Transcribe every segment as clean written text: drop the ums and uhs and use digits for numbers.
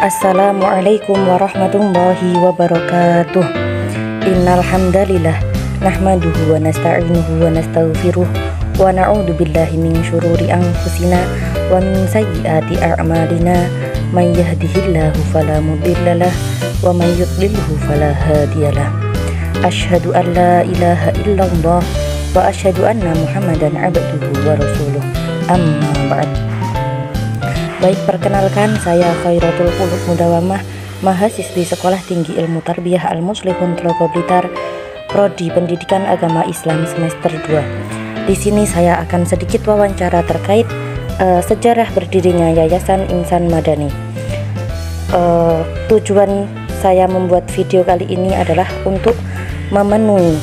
Assalamualaikum warahmatullahi wabarakatuh. Innal hamdalillah nahmaduhu wa nasta'inuhu wa nastaghfiruh wa na'udzu billahi min syururi anfusina wa min sayyiati a'malina. May yahdihillahu fala mudhillalah wa may yudlilhu fala hadiyalah. Asyhadu an la ilaha illallah wa asyhadu anna Muhammadan abduhu wa rasuluh. Amma ba'd. Baik, perkenalkan, saya Khairatul Qulub Mudawamah, mahasiswi Sekolah Tinggi Ilmu Tarbiyah Al-Muslihun Tlogo Blitar, Prodi Pendidikan Agama Islam semester 2. Di sini saya akan sedikit wawancara terkait sejarah berdirinya Yayasan Insan Madani. Tujuan saya membuat video kali ini adalah untuk memenuhi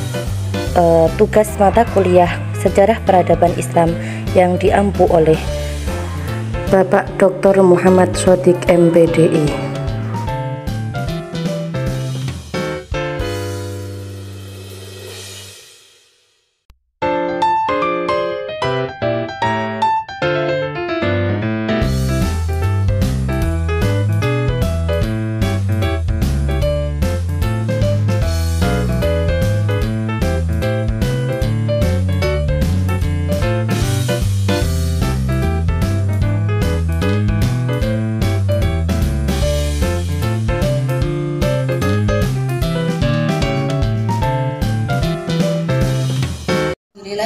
tugas mata kuliah Sejarah Peradaban Islam yang diampu oleh Bapak Dr. Muhammad Shodiq MPDI.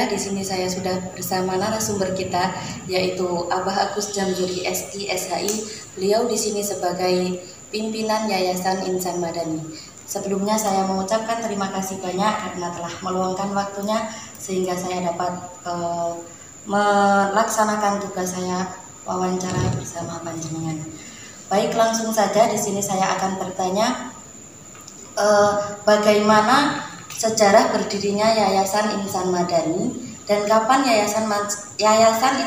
Di sini saya sudah bersama narasumber kita, yaitu Abah Agus Jamzuri SI SHI. Beliau di sini sebagai pimpinan Yayasan Insan Madani. Sebelumnya saya mengucapkan terima kasih banyak karena telah meluangkan waktunya sehingga saya dapat melaksanakan tugas saya wawancara bersama panjenengan. Baik, langsung saja di sini saya akan bertanya bagaimana sejarah berdirinya Yayasan Insan Madani dan kapan Yayasan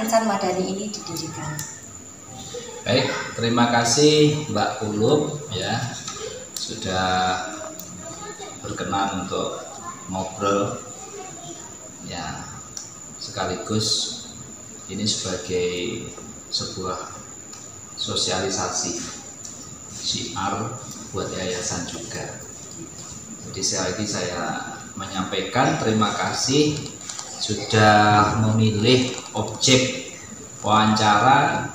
Insan Madani ini didirikan? Baik, terima kasih Mbak Qulub ya sudah berkenan untuk ngobrol ya, sekaligus ini sebagai sebuah sosialisasi syiar buat yayasan juga. Jadi sekali lagi saya menyampaikan terima kasih sudah memilih objek wawancara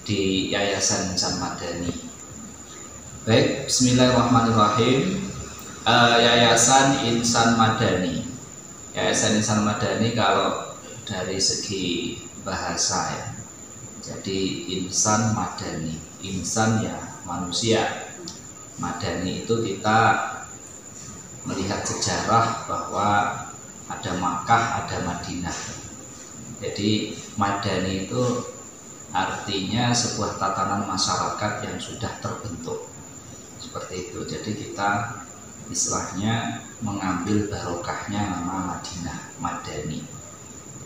di Yayasan Insan Madani. Baik, bismillahirrahmanirrahim. Yayasan Insan Madani. Yayasan Insan Madani kalau dari segi bahasa ya. Jadi insan madani. Insan ya manusia. Madani itu kita melihat sejarah bahwa ada Makkah, ada Madinah. Jadi Madani itu artinya sebuah tatanan masyarakat yang sudah terbentuk seperti itu. Jadi kita istilahnya mengambil barokahnya nama Madinah, Madani.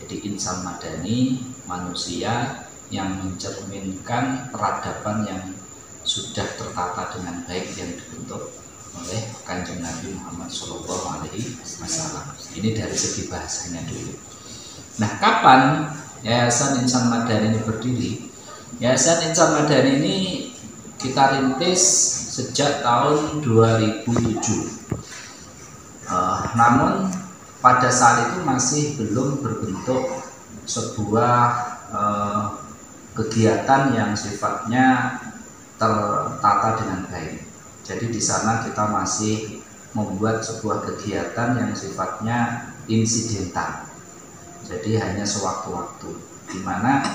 Jadi insan madani, manusia yang mencerminkan peradaban yang sudah tertata dengan baik yang dibentuk oleh Kanjeng Nabi Muhammad SAW. Ini dari segi bahasanya dulu. Nah, kapan Yayasan Insan Madani ini berdiri? Yayasan Insan Madani ini kita rintis sejak tahun 2007. Namun pada saat itu masih belum berbentuk sebuah kegiatan yang sifatnya tertata dengan baik. Jadi di sana kita masih membuat sebuah kegiatan yang sifatnya insidental. Jadi hanya sewaktu-waktu, di mana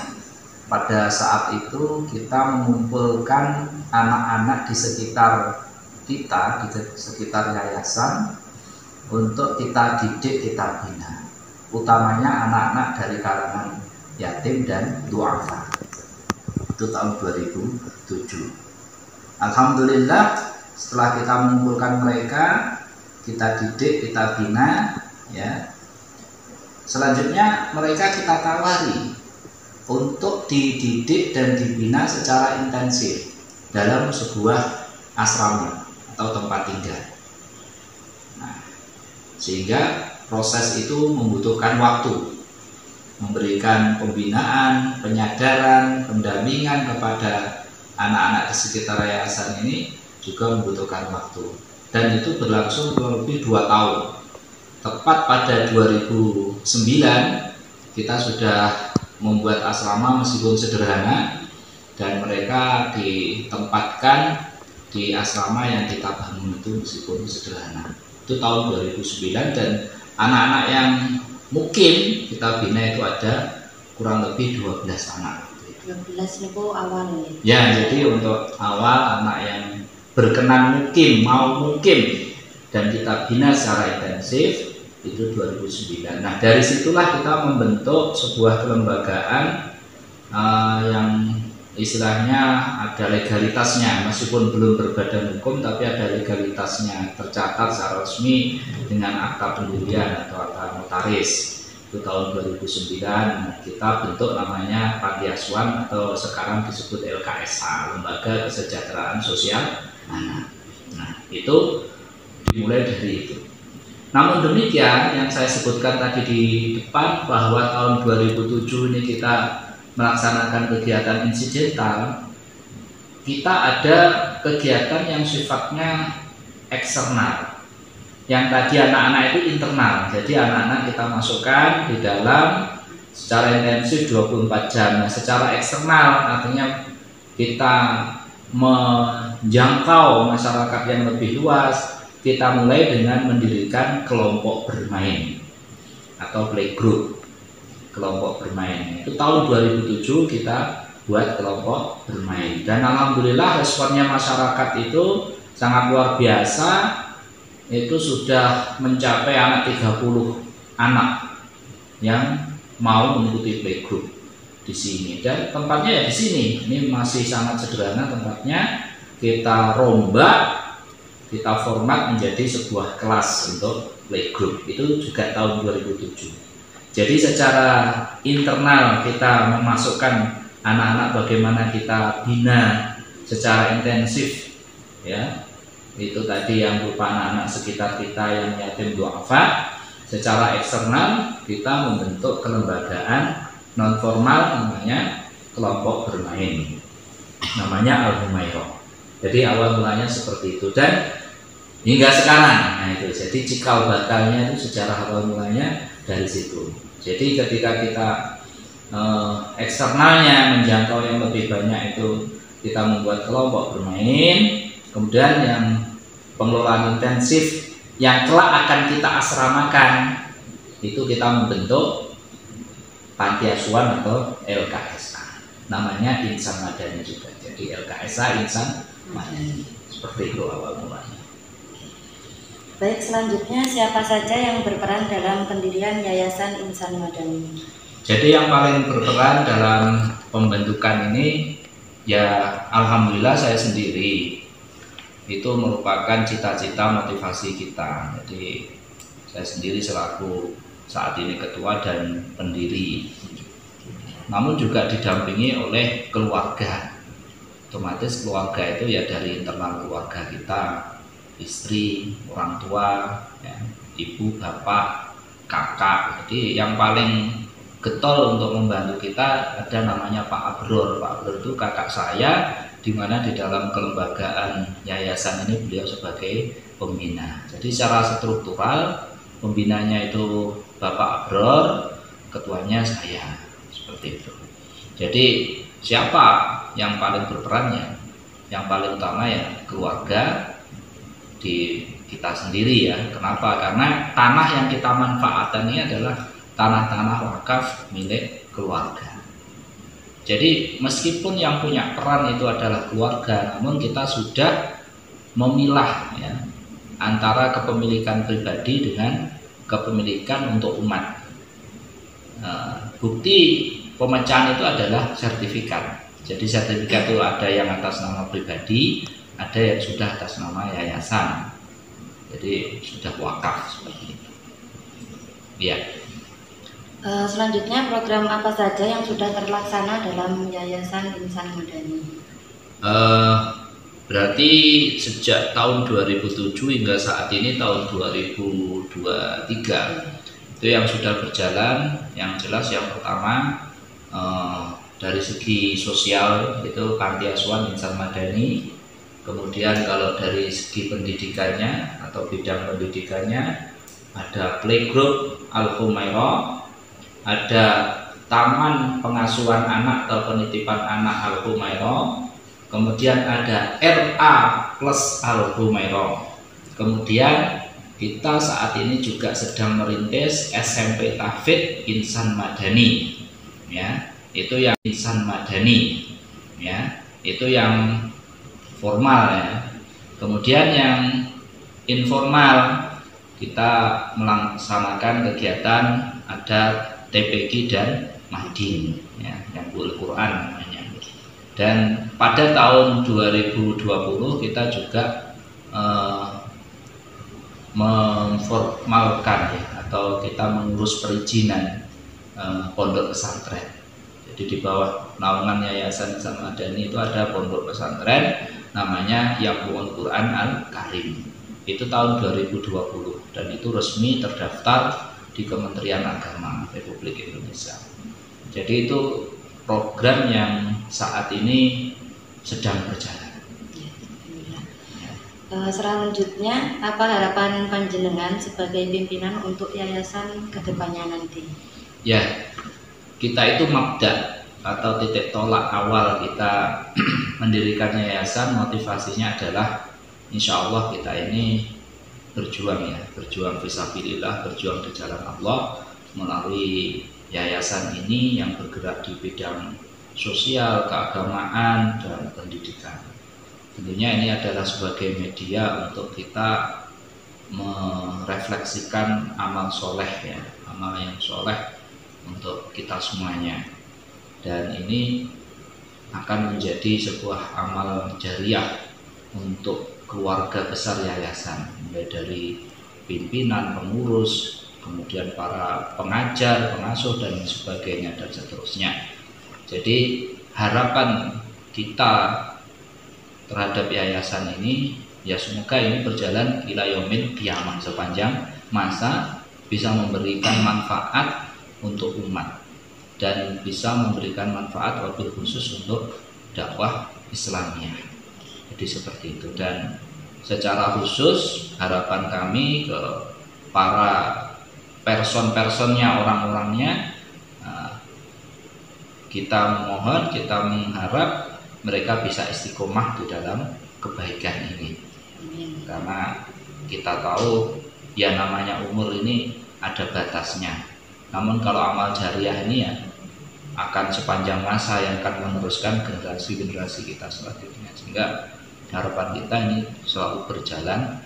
pada saat itu kita mengumpulkan anak-anak di sekitar kita, di sekitar yayasan, untuk kita didik, kita bina. Utamanya anak-anak dari kalangan yatim dan duafa. Itu tahun 2007. Alhamdulillah, setelah kita mengumpulkan mereka, kita didik, kita bina ya. Selanjutnya mereka kita tawari untuk dididik dan dibina secara intensif dalam sebuah asrama atau tempat tinggal. Nah, sehingga proses itu membutuhkan waktu, memberikan pembinaan, penyadaran, pendampingan kepada anak-anak di sekitar yayasan ini juga membutuhkan waktu, dan itu berlangsung kurang lebih 2 tahun. Tepat pada 2009 kita sudah membuat asrama meskipun sederhana, dan mereka ditempatkan di asrama yang kita bangun itu meskipun sederhana. Itu tahun 2009, dan anak-anak yang mungkin kita bina itu ada kurang lebih 12 anak. 12 itu awal ya. Jadi untuk awal anak yang berkenan mau mukim dan kita bina secara intensif itu 2009. Nah, dari situlah kita membentuk sebuah kelembagaan yang istilahnya ada legalitasnya, meskipun belum berbadan hukum tapi ada legalitasnya, tercatat secara resmi dengan akta pendirian atau akta notaris. Itu tahun 2009 kita bentuk namanya Panti Asuhan atau sekarang disebut LKSA, Lembaga Kesejahteraan Sosial Anak. Nah, itu dimulai dari itu. Namun demikian, yang saya sebutkan tadi di depan bahwa tahun 2007 ini kita melaksanakan kegiatan insidental, kita ada kegiatan yang sifatnya eksternal. Yang tadi anak-anak itu internal, jadi anak-anak kita masukkan di dalam secara intensif 24 jam. Nah, secara eksternal artinya kita menjangkau masyarakat yang lebih luas. Kita mulai dengan mendirikan kelompok bermain atau playgroup. Kelompok bermain itu tahun 2007 kita buat kelompok bermain, dan alhamdulillah responnya masyarakat itu sangat luar biasa. Itu sudah mencapai anak 30 anak yang mau mengikuti playgroup di sini, dan tempatnya ya di sini. Ini masih sangat sederhana tempatnya. Kita rombak, kita format menjadi sebuah kelas untuk playgroup. Itu juga tahun 2007. Jadi secara internal kita memasukkan anak-anak, bagaimana kita bina secara intensif, ya. Itu tadi yang berupa anak-anak sekitar kita yang yatim duafa. Secara eksternal kita membentuk kelembagaan non formal namanya kelompok bermain, namanya Al-Humairah. Jadi awal mulanya seperti itu, dan hingga sekarang. Nah, itu jadi cikal bakalnya itu secara awal mulanya dari situ. Jadi ketika kita eksternalnya menjangkau yang lebih banyak, itu kita membuat kelompok bermain. Kemudian yang pengelolaan intensif yang kelak akan kita asramakan, itu kita membentuk Panti Asuhan atau LKSA, namanya Insan Madani juga. Jadi LKSA Insan Madani, seperti itu awal mulanya. Baik, selanjutnya siapa saja yang berperan dalam pendirian Yayasan Insan Madani? Jadi yang paling berperan dalam pembentukan ini ya alhamdulillah saya sendiri. Itu merupakan cita-cita motivasi kita. Jadi saya sendiri selaku saat ini ketua dan pendiri, namun juga didampingi oleh keluarga. Otomatis keluarga itu ya dari internal keluarga kita, istri, orang tua, ya, ibu, bapak, kakak. Jadi yang paling getol untuk membantu kita ada namanya Pak Abror. Pak Abror itu kakak saya, di mana di dalam kelembagaan yayasan ini beliau sebagai pembina. Jadi secara struktural pembinanya itu Bapak Abror, ketuanya saya, seperti itu. Jadi siapa yang paling berperannya? Yang paling utama ya keluarga di kita sendiri ya. Kenapa? Karena tanah yang kita manfaatkan ini adalah tanah-tanah wakaf milik keluarga. Jadi meskipun yang punya peran itu adalah keluarga, namun kita sudah memilah ya, antara kepemilikan pribadi dengan kepemilikan untuk umat. Bukti pemecahan itu adalah sertifikat. Jadi sertifikat itu ada yang atas nama pribadi, ada yang sudah atas nama yayasan. Jadi sudah wakaf seperti itu. Ya. Selanjutnya program apa saja yang sudah terlaksana dalam Yayasan Insan Madani? Berarti sejak tahun 2007 hingga saat ini tahun 2023 itu yang sudah berjalan. Yang jelas yang pertama dari segi sosial itu Panti Asuhan Insan Madani. Kemudian kalau dari segi pendidikannya atau bidang pendidikannya ada playgroup Al-Humairah, ada Taman Pengasuhan Anak atau Penitipan Anak Al-Humairah, kemudian ada RA Plus Al-Humairah. Kemudian kita saat ini juga sedang merintis SMP Tahfidz Insan Madani, ya, itu yang Insan Madani, ya, itu yang formal, ya. Kemudian yang informal kita melaksanakan kegiatan ada TPQ dan Madin, ya, yang Quran namanya. Dan pada tahun 2020 kita juga memformalkan, ya, atau kita mengurus perizinan pondok pesantren. Jadi di bawah naungan Yayasan Insan Madani itu ada pondok pesantren namanya Yaqul Quran Al-Karim. Itu tahun 2020 dan itu resmi terdaftar di Kementerian Agama Republik Indonesia. Jadi itu program yang saat ini sedang berjalan. Selanjutnya, apa harapan panjenengan sebagai pimpinan untuk yayasan kedepannya nanti? Ya, kita itu mabda atau titik tolak awal kita mendirikan yayasan, motivasinya adalah insya Allah kita ini berjuang, ya, berjuang fisabilillah, berjuang di jalan Allah melalui yayasan ini yang bergerak di bidang sosial, keagamaan, dan pendidikan. Tentunya ini adalah sebagai media untuk kita merefleksikan amal soleh, ya, amal yang soleh untuk kita semuanya. Dan ini akan menjadi sebuah amal jariah untuk keluarga besar yayasan, mulai dari pimpinan, pengurus, kemudian para pengajar, pengasuh, dan sebagainya, dan seterusnya. Jadi harapan kita terhadap yayasan ini, ya semoga ini berjalan ila yaumil qiyamah, sepanjang masa bisa memberikan manfaat untuk umat dan bisa memberikan manfaat wabil khusus untuk dakwah Islamiyah. Jadi seperti itu. Dan secara khusus harapan kami ke para person-personnya, orang-orangnya, kita memohon, kita mengharap mereka bisa istiqomah di dalam kebaikan ini. Karena kita tahu ya namanya umur ini ada batasnya. Namun kalau amal jariah ini ya akan sepanjang masa yang akan meneruskan generasi-generasi kita selanjutnya. Sehingga harapan kita ini selalu berjalan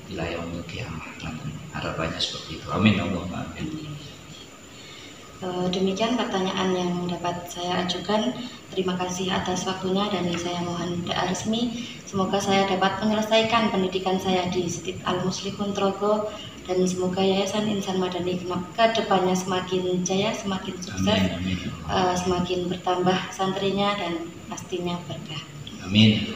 ila yaumil qiyamah. Harapannya seperti itu. Amin Allahumma amin. Demikian pertanyaan yang dapat saya ajukan. Terima kasih atas waktunya dan saya mohon doa resmi. Semoga saya dapat menyelesaikan pendidikan saya di Stit Al-Muslihun Trogo dan semoga Yayasan Insan Madani ke depannya semakin jaya, semakin sukses, Amin. semakin bertambah santrinya dan pastinya berkah. Amin.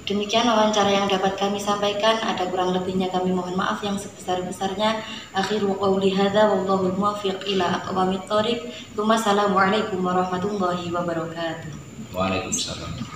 Demikian wawancara yang dapat kami sampaikan. Ada kurang lebihnya kami mohon maaf yang sebesar-besarnya. Akhiru qawli hadza wallahul muwaffiq ila aqwamit thoriq. Assalamualaikum warahmatullahi wabarakatuh. Waalaikumsalam.